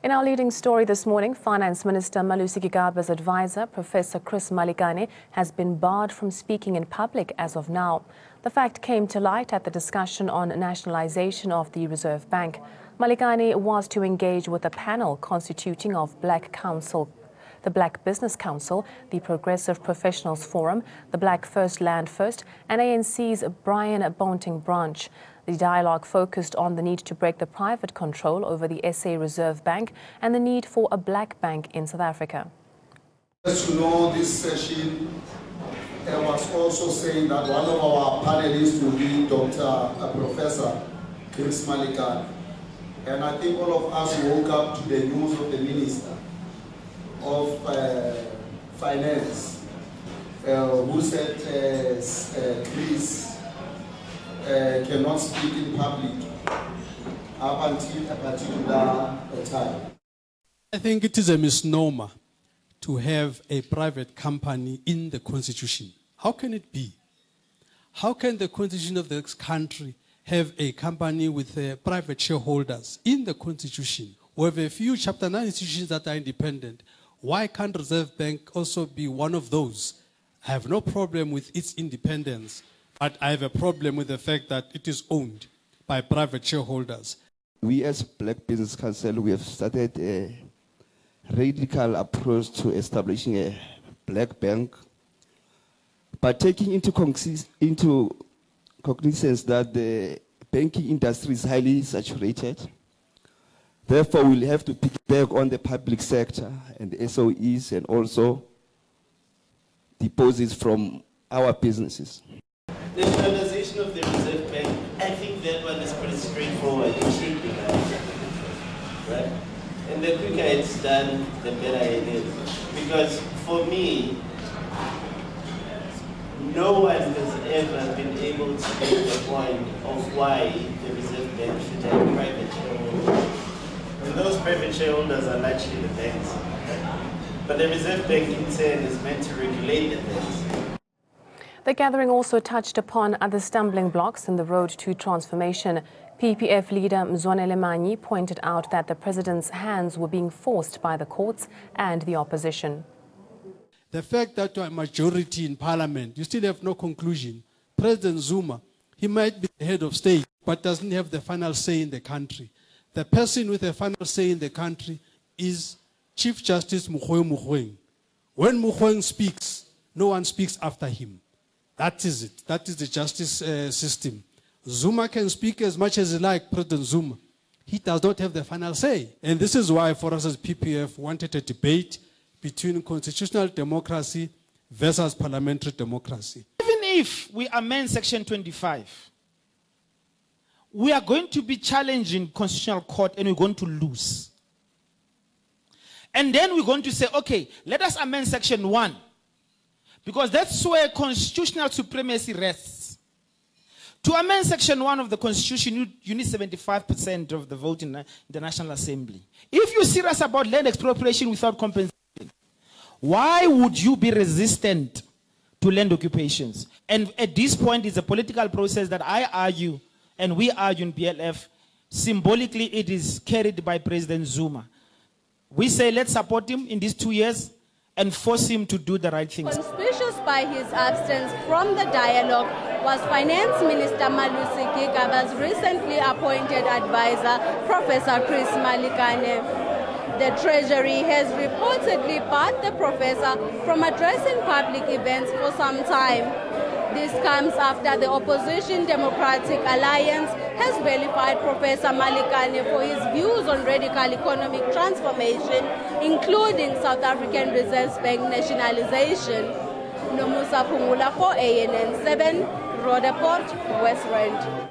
In our leading story this morning, Finance Minister Malusi Gigaba's advisor, Professor Chris Malikane, has been barred from speaking in public as of now. The fact came to light at the discussion on nationalisation of the Reserve Bank. Malikane was to engage with a panel constituting of the Black Business Council, the Progressive Professionals Forum, the Black First Land First, and ANC's Brian Bonting branch. The dialogue focused on the need to break the private control over the SA Reserve Bank and the need for a black bank in South Africa. As you know, this session was also saying that one of our panelists will be Professor Chris Malikane. And I think all of us woke up to the news of the Minister of Finance, who said Chris cannot speak in public up until a particular time. I think it is a misnomer to have a private company in the Constitution. How can it be? How can the Constitution of this country have a company with private shareholders in the Constitution? We have a few Chapter 9 institutions that are independent. Why can't Reserve Bank also be one of those? I have no problem with its independence, but I have a problem with the fact that it is owned by private shareholders. We as Black Business Council, we have started a radical approach to establishing a black bank, but taking into cognizance that the banking industry is highly saturated. Therefore, we'll have to pick back on the public sector and the SOEs and also deposits from our businesses. Nationalisation of the Reserve Bank, I think that one is pretty straightforward. It should be done, right? And the quicker it's done, the better it is. Because for me, no one has ever been able to make the point of why the Reserve Bank should have private shareholders. And those private shareholders are largely the banks. But the Reserve Bank in turn is meant to regulate the banks. The gathering also touched upon other stumbling blocks in the road to transformation. PPF leader Mzwanele Manyi pointed out that the president's hands were being forced by the courts and the opposition. The fact that a majority in parliament, you still have no conclusion. President Zuma, he might be the head of state, but doesn't have the final say in the country. The person with the final say in the country is Chief Justice Mogoeng. When Mogoeng speaks, no one speaks after him. That is it. That is the justice system. Zuma can speak as much as he likes, President Zuma. He does not have the final say. And this is why, for us as PPF, wanted a debate between constitutional democracy versus parliamentary democracy. Even if we amend Section 25, we are going to be challenging Constitutional Court and we're going to lose. And then we're going to say, okay, let us amend Section 1. Because that's where constitutional supremacy rests. To amend Section 1 of the Constitution, you need 75% of the vote in the National Assembly. If you're serious about land expropriation without compensation, why would you be resistant to land occupations? And at this point, it's a political process that I argue, and we argue in BLF, symbolically it is carried by President Zuma. We say let's support him in these 2 years and force him to do the right things. Conspicuous by his absence from the dialogue was Finance Minister Malusi Gigaba's recently appointed advisor, Professor Chris Malikane. The Treasury has reportedly barred the professor from addressing public events for some time. This comes after the opposition Democratic Alliance has vilified Professor Malikane for his views on radical economic transformation, including South African Reserve Bank nationalisation. Nomusa Pumula for ANN 7, Rhodeport, West Rand.